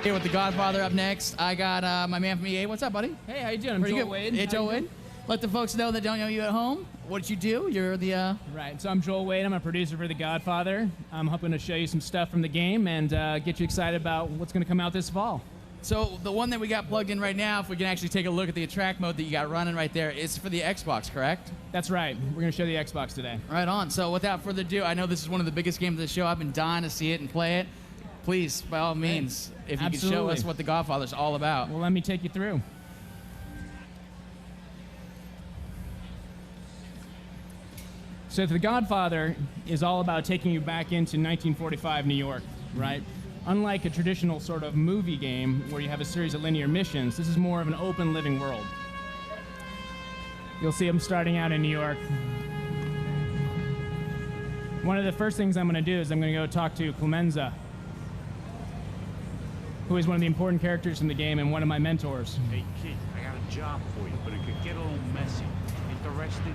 Here with The Godfather up next. I got my man from EA. What's up, buddy? Hey, how you doing? I'm Pretty Joel good. Wade. Hey, Joel Wade. Let the folks know that don't know you at home what you do. You're the... Right, so I'm Joel Wade. I'm a producer for The Godfather. I'm hoping to show you some stuff from the game and get you excited about what's going to come out this fall. So the one that we got plugged in right now, if we can actually take a look at the attract mode that you got running right there, is for the Xbox, correct? That's right. We're going to show the Xbox today. Right on. So without further ado, I know this is one of the biggest games of the show. I've been dying to see it and play it. Please, by all means, if you could show us what The Godfather's all about. Well, let me take you through. So The Godfather is all about taking you back into 1945 New York, right? Unlike a traditional sort of movie game where you have a series of linear missions, this is more of an open living world. You'll see I'm starting out in New York. One of the first things I'm going to do is I'm going to go talk to Clemenza, who is one of the important characters in the game and one of my mentors. Hey, kid, I got a job for you, but it could get a little messy. Interested?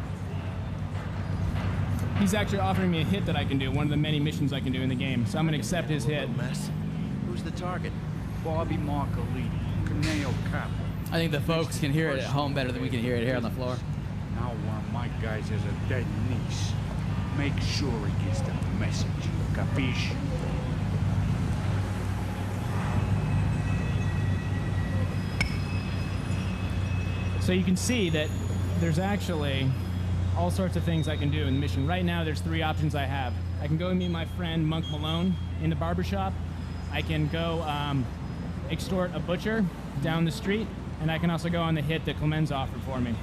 He's actually offering me a hit that I can do, one of the many missions I can do in the game, so I'm going to accept his hit. Who's the target? Bobby Marcolini, Caneo Capo. I think the folks can hear it at home better than we can hear it here on the floor. Now one of my guys has a dead niece. Make sure he gets the message. Capiche? So you can see that there's actually all sorts of things I can do in the mission. Right now, there's 3 options I have. I can go and meet my friend Monk Malone in the barbershop. I can go extort a butcher down the street, and I can also go on the hit that Clemenza offered for me.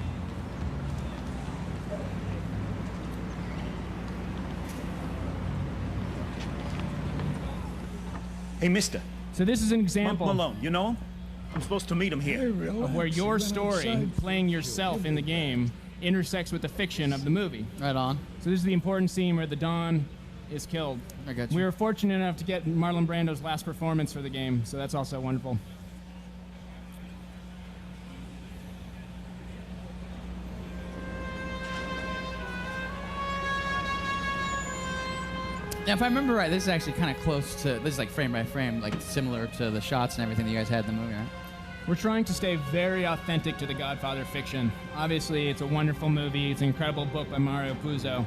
Hey, mister. So this is an example Monk Malone, you know him? I'm supposed to meet him here. of where your story, playing yourself in the game, intersects with the fiction of the movie. Right on. So this is the important scene where the Don is killed. I got you. We were fortunate enough to get Marlon Brando's last performance for the game, so that's also wonderful. Now, if I remember right, this is actually kind of close to, this is like frame by frame, like similar to the shots and everything that you guys had in the movie, right? We're trying to stay very authentic to the Godfather fiction. Obviously, it's a wonderful movie. It's an incredible book by Mario Puzo,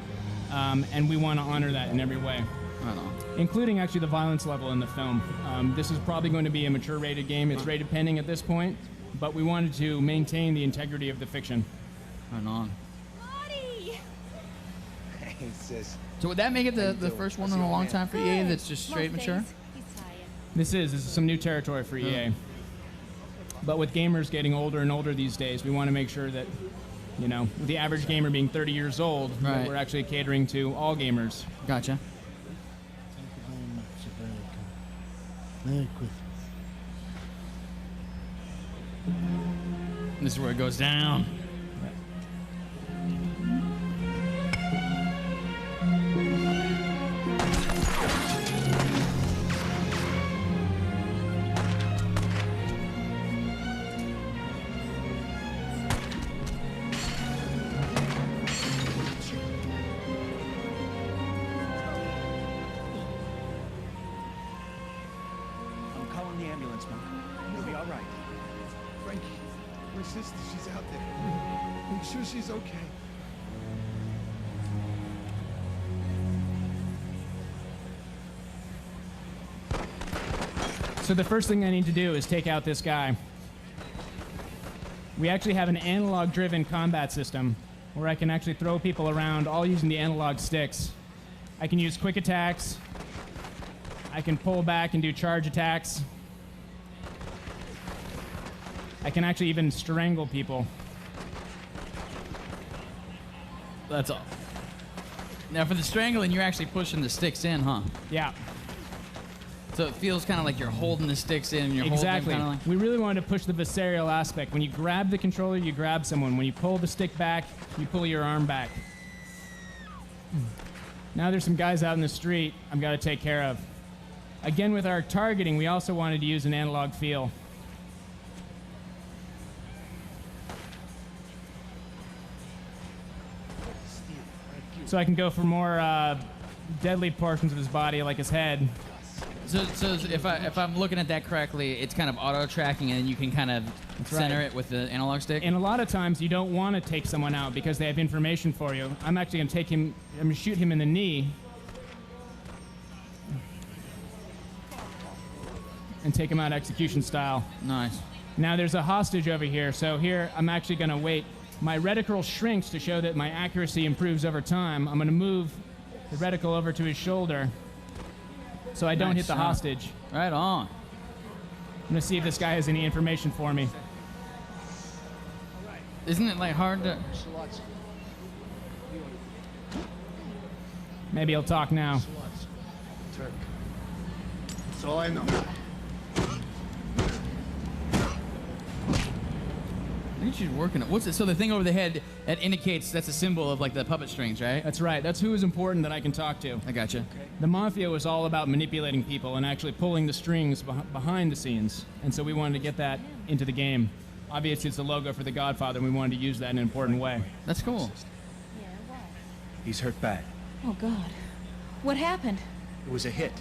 and we want to honor that in every way, Right on. including actually the violence level in the film. This is probably going to be a mature rated game. It's rated pending at this point, but we wanted to maintain the integrity of the fiction. Right on. Marty! Hey, sis. So would that make it the first one in a long time for EA that's just straight Most mature? days, he's tired. This is some new territory for EA. But with gamers getting older and older these days, we want to make sure that, you know, with the average gamer being 30 years old, that Right. we're actually catering to all gamers. Gotcha. Thank you very much. You're very kind. Merry Christmas. This is where it goes down. I'm calling the ambulance, Monk. You'll be all right. Frankie, my sister, she's out there. Make sure she's okay. So the first thing I need to do is take out this guy. We actually have an analog-driven combat system where I can actually throw people around all using the analog sticks. I can use quick attacks. I can pull back and do charge attacks. I can actually even strangle people. That's all. Now for the strangling, you're actually pushing the sticks in, huh? Yeah, So it feels kind of like you're holding the sticks in and you're exactly. holding them kind of like... We really wanted to push the visceral aspect. When you grab the controller, you grab someone. When you pull the stick back, you pull your arm back. Now there's some guys out in the street I've got to take care of. Again, with our targeting, we also wanted to use an analog feel. So I can go for more deadly portions of his body, like his head. So if I'm looking at that correctly, it's kind of auto tracking, and you can kind of center it with the analog stick. And a lot of times you don't want to take someone out because they have information for you. I'm actually going to take him. I'm going to shoot him in the knee and take him out execution style. Nice. Now there's a hostage over here, so here I'm actually going to wait. My reticle shrinks to show that my accuracy improves over time. I'm going to move the reticle over to his shoulder so I don't hit the hostage. Right on. I'm going to see if this guy has any information for me. Isn't it like hard to... Maybe he'll talk now. Turk. That's all I know. I think she's working it. What's it? So the thing over the head, that indicates that's a symbol of like the puppet strings, right? That's right. That's who is important that I can talk to. I gotcha. The Mafia was all about manipulating people and actually pulling the strings behind the scenes. And so we wanted to get that into the game. Obviously, it's the logo for The Godfather, and we wanted to use that in an important way. That's cool. He's hurt bad. Oh, God. What happened? It was a hit.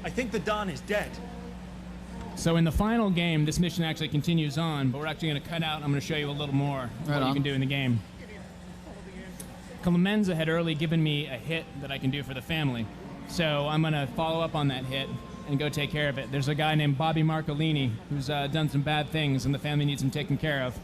I think the Don is dead. So in the final game, this mission actually continues on, but we're actually going to cut out, and I'm going to show you a little more of what you can do in the game. Clemenza had early given me a hit that I can do for the family. So I'm going to follow up on that hit and go take care of it. There's a guy named Bobby Marcolini who's done some bad things, and the family needs him taken care of.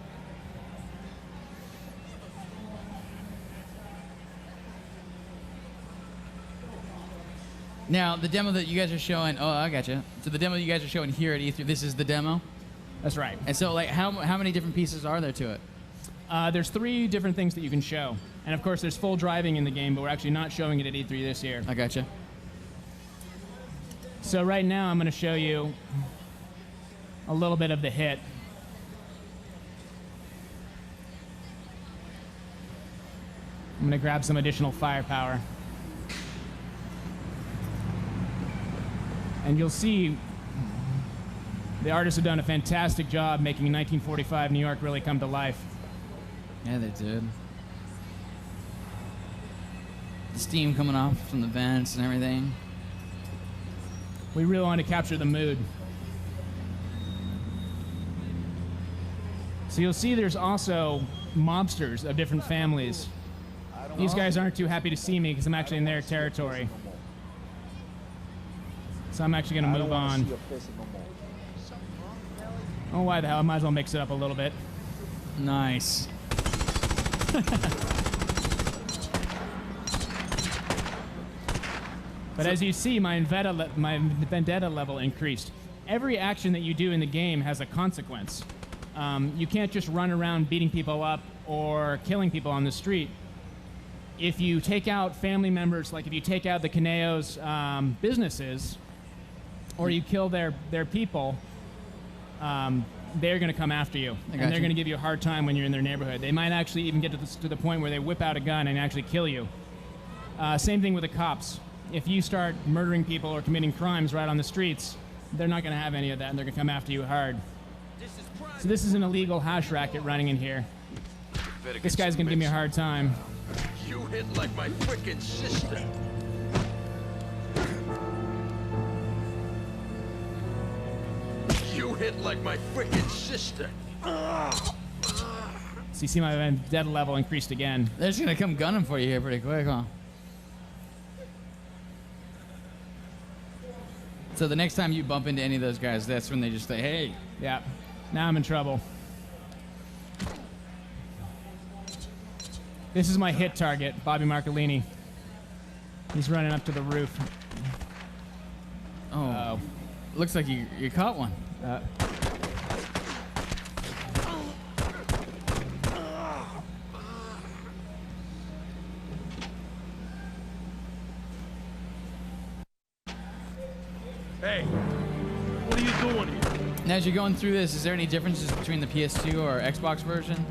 Now, the demo that you guys are showing, oh, I gotcha. So the demo you guys are showing here at E3, this is the demo? That's right. And so, like, how many different pieces are there to it? There's 3 different things that you can show. And of course, there's full driving in the game, but we're actually not showing it at E3 this year. I gotcha. So right now, I'm going to show you a little bit of the hit. I'm going to grab some additional firepower. And you'll see the artists have done a fantastic job making 1945 New York really come to life. Yeah, they did. The steam coming off from the vents and everything. We really want to capture the mood. So you'll see there's also mobsters of different families. These guys aren't too happy to see me because I'm actually in their territory. So I'm actually going to move on. Oh, why the hell? I might as well mix it up a little bit. Nice. But as you see, my vendetta level increased. Every action that you do in the game has a consequence. You can't just run around beating people up or killing people on the street. If you take out family members, like if you take out the Caneo's businesses, or you kill their people, they're going to come after you. And they're going to give you a hard time when you're in their neighborhood. They might actually even get to the point where they whip out a gun and actually kill you. Same thing with the cops. If you start murdering people or committing crimes right on the streets, they're not going to have any of that, and they're going to come after you hard. So this is an illegal hash racket running in here. This guy's going to give me a hard time. You hit like my frickin' sister. You hit like my frickin' sister. So you see my vendetta level increased again. They're just going to come gunning for you here pretty quick, huh? So the next time you bump into any of those guys, that's when they just say, hey. Yeah. Now I'm in trouble. This is my hit target, Bobby Marcolini. He's running up to the roof. Oh. Looks like you caught one. Hey, what are you doing here? Now, as you're going through this, is there any differences between the PS2 or Xbox version?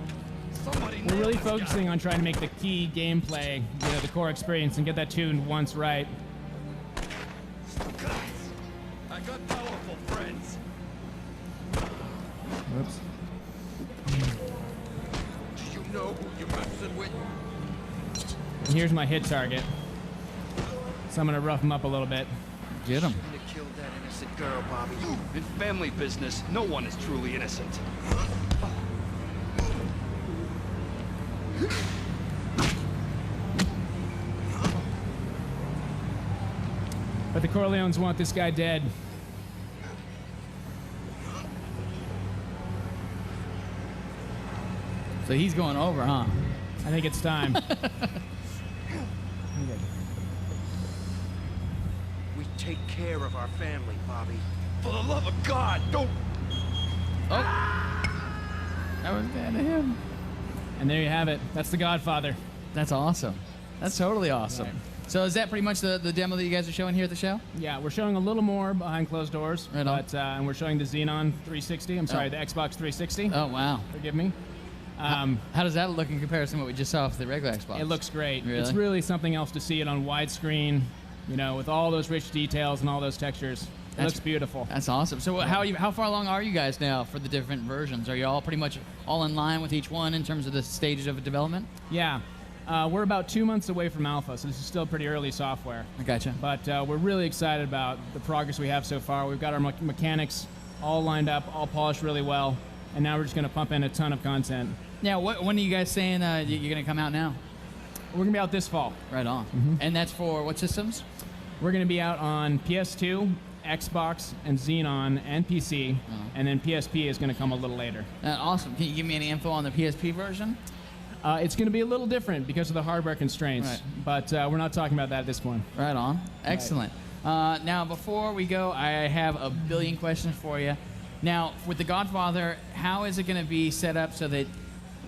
We're really focusing on trying to make the key gameplay, the core experience, and get that tuned once right. I got powerful friends. Whoops. Do you know who you're messing with? And here's my hit target. So I'm going to rough him up a little bit. Get him. Shouldn't have killed that innocent girl, Bobby. In family business, no one is truly innocent. But the Corleones want this guy dead. So he's going over, huh? I think it's time. We take care of our family, Bobby. For the love of God, don't... Oh. That was bad of him. And there you have it. That's the Godfather. That's awesome. That's totally awesome. Right. So is that pretty much the demo that you guys are showing here at the show? Yeah, we're showing a little more behind closed doors. Right on. But, and we're showing the Xenon 360. I'm sorry, the Xbox 360. Oh, wow. Forgive me. How does that look in comparison to what we just saw with the regular Xbox? It looks great. Really? It's really something else to see it on widescreen, you know, with all those rich details and all those textures. It looks beautiful. That's awesome. So how far along are you guys now for the different versions? Are you all pretty much all in line with each one in terms of the stages of development? Yeah. We're about 2 months away from alpha, so this is still pretty early software. I gotcha. But we're really excited about the progress we have so far. We've got our mechanics all lined up, all polished really well, and now we're just going to pump in a ton of content. Now, when are you guys saying you're going to come out now? We're going to be out this fall. Right on. And that's for what systems? We're going to be out on PS2, Xbox, and Xenon, and PC, and then PSP is going to come a little later. Awesome. Can you give me any info on the PSP version? It's going to be a little different because of the hardware constraints, Right. but we're not talking about that at this point. Right on. Excellent. Now, before we go, I have a billion questions for you. Now, with The Godfather, how is it going to be set up so that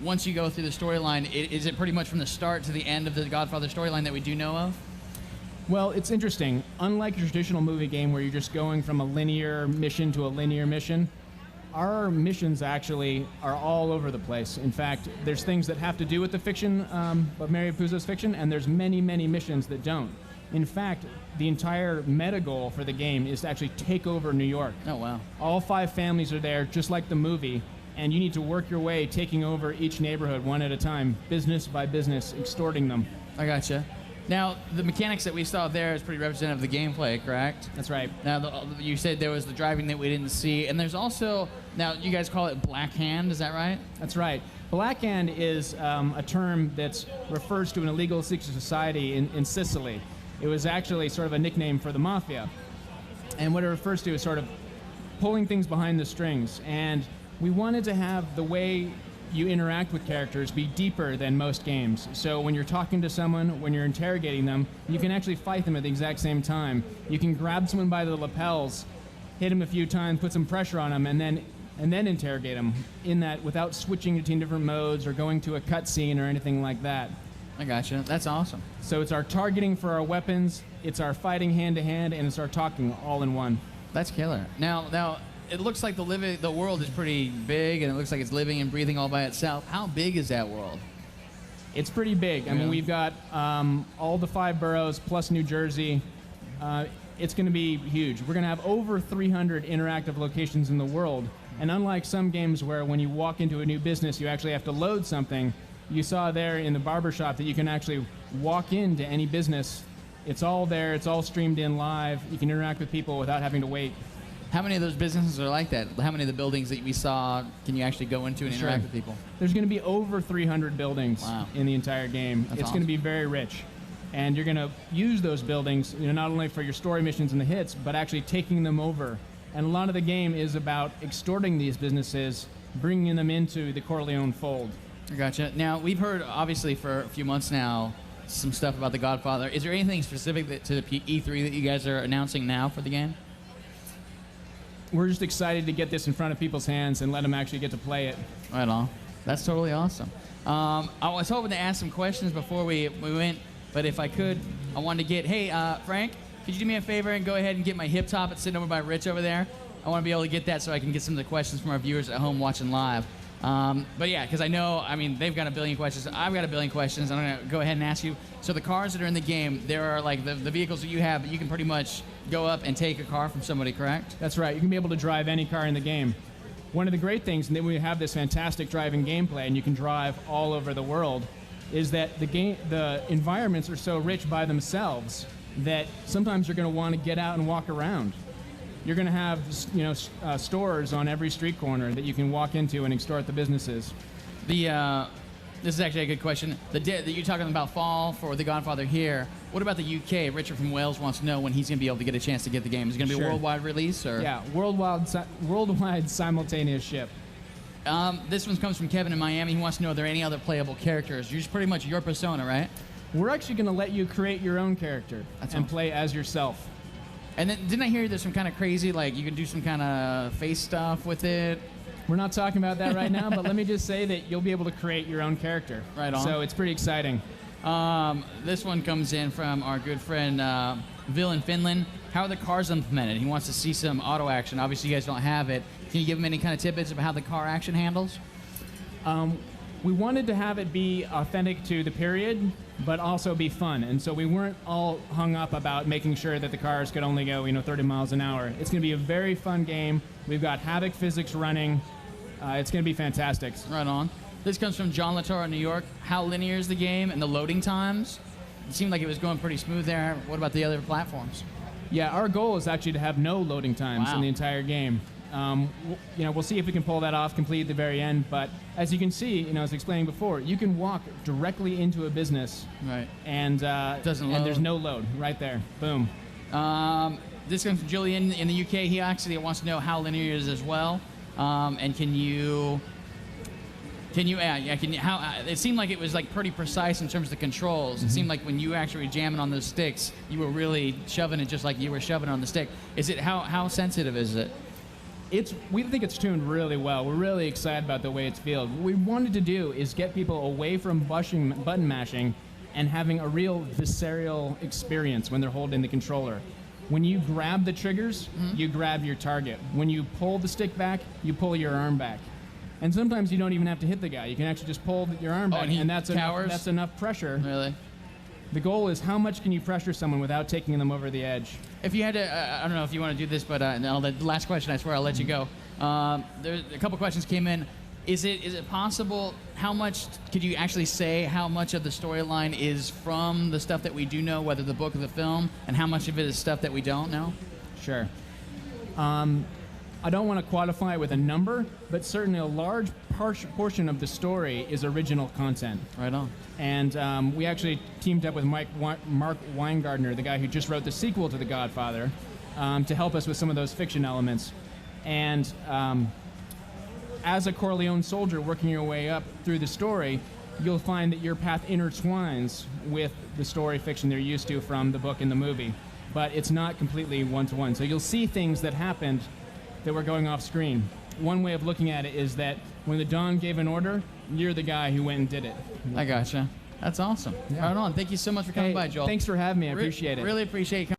once you go through the storyline, is it pretty much from the start to the end of the Godfather storyline that we do know of? Well, it's interesting. Unlike a traditional movie game where you're just going from a linear mission to a linear mission, our missions actually are all over the place. In fact, there's things that have to do with the fiction of Mary Puzo's fiction, and there's many, many missions that don't. In fact, the entire meta goal for the game is to actually take over New York. Oh, wow. All 5 families are there, just like the movie, and you need to work your way taking over each neighborhood one at a time, business by business, extorting them. I gotcha. Now, the mechanics that we saw there is pretty representative of the gameplay, correct? That's right. Now, you said there was the driving that we didn't see, and there's also, now you guys call it Black Hand, is that right? That's right. Black Hand is a term that refers to an illegal secret society in Sicily. It was actually sort of a nickname for the mafia. And what it refers to is sort of pulling things behind the strings. And we wanted to have the way you interact with characters be deeper than most games. So when you're talking to someone, when you're interrogating them, you can actually fight them at the exact same time. You can grab someone by the lapels, hit them a few times, put some pressure on them, and then interrogate them in that without switching between different modes or going to a cutscene or anything like that. I gotcha. That's awesome. So it's our targeting for our weapons, it's our fighting hand-to-hand, and it's our talking all in one. That's killer. Now, it looks like the world is pretty big, and it looks like it's living and breathing all by itself. How big is that world? It's pretty big. I mean, we've got all the 5 boroughs plus New Jersey. It's going to be huge. We're going to have over 300 interactive locations in the world. And unlike some games where when you walk into a new business, you actually have to load something, you saw there in the barbershop that you can actually walk into any business. It's all there. It's all streamed in live. You can interact with people without having to wait. How many of those businesses are like that? How many of the buildings that we saw can you actually go into and interact with people? There's going to be over 300 buildings in the entire game. It's going to be very rich. And you're going to use those buildings, not only for your story missions and the hits, but actually taking them over. And a lot of the game is about extorting these businesses, bringing them into the Corleone fold. I gotcha. Now, we've heard, obviously, for a few months now, some stuff about The Godfather. Is there anything specific to the E3 that you guys are announcing now for the game? We're just excited to get this in front of people's hands and let them actually get to play it. Right on. That's totally awesome. I was hoping to ask some questions before we went, but if I could, I wanted to get, hey, Frank, could you do me a favor and go ahead and get my hip top? It's sitting over by Rich over there. I want to be able to get that so I can get some of the questions from our viewers at home watching live. But yeah, because I know, they've got a billion questions. I've got a billion questions. I'm going to go ahead and ask you. So the cars that are in the game, there are like the vehicles that you have, you can pretty much go up and take a car from somebody, correct? That's right. You can be able to drive any car in the game. One of the great things, and then we have this fantastic driving gameplay, and you can drive all over the world, is that the environments are so rich by themselves that sometimes you're going to want to get out and walk around. You're going to have, stores on every street corner that you can walk into and extort the businesses. This is actually a good question. You're talking about fall for The Godfather here. What about the UK? Richard from Wales wants to know when he's going to be able to get a chance to get the game. Is it going to be a worldwide release? Or? Yeah, worldwide simultaneous ship. This one comes from Kevin in Miami. He wants to know, are there any other playable characters? You're just pretty much your persona, right? We're actually going to let you create your own character and play as yourself. And then, didn't I hear there's some kind of crazy, like you can do some kind of face stuff with it? We're not talking about that right now, but let me just say that you'll be able to create your own character. Right on. So it's pretty exciting. This one comes in from our good friend Vil in Finland. How are the cars implemented? He wants to see some auto action. Obviously, you guys don't have it. Can you give him any kind of tidbits about how the car action handles? We wanted to have it be authentic to the period, but also be fun. And so we weren't all hung up about making sure that the cars could only go, 30 miles an hour. It's going to be a very fun game. We've got Havoc physics running. It's going to be fantastic. Right on. This comes from John Latoro in New York. How linear is the game and the loading times? It seemed like it was going pretty smooth there. What about the other platforms? Yeah, our goal is actually to have no loading times in the entire game. We'll see if we can pull that off completely at the very end. But as you can see, as I was explaining before, you can walk directly into a business, right? And doesn't load. And there's no load right there. Boom. This comes from Julian in the UK. He actually wants to know how linear it is as well. And can you? It seemed like it was like pretty precise in terms of the controls. Mm-hmm. It seemed like when you actually were jamming on those sticks, you were really shoving it just like you were shoving on the stick. Is it how sensitive is it? We think it's tuned really well. We're really excited about the way it's feels. What we wanted to do is get people away from button mashing and having a real visceral experience when they're holding the controller. When you grab the triggers, you grab your target. When you pull the stick back, you pull your arm back. And sometimes you don't even have to hit the guy. You can actually just pull your arm back, and that's enough pressure. Really? The goal is how much can you pressure someone without taking them over the edge? If you had to, I don't know if you want to do this, but the last question, I swear I'll let you go. There's a couple questions came in. Is it possible, how much could you actually say how much of the storyline is from the stuff that we do know, whether the book or the film, and how much of it is stuff that we don't know? Sure. I don't want to quantify it with a number, but certainly a large portion of the story is original content. Right on. And we actually teamed up with Mark Weingartner, the guy who just wrote the sequel to The Godfather, to help us with some of those fiction elements. And as a Corleone soldier working your way up through the story, you'll find that your path intertwines with the story fiction they're used to from the book and the movie. But it's not completely one-to-one. So you'll see things that happened that were going off screen. One way of looking at it is that when the Don gave an order, you're the guy who went and did it. I gotcha. That's awesome. Yeah. Right on. Thank you so much for coming by, Joel. Thanks for having me. I appreciate it. Really appreciate you coming.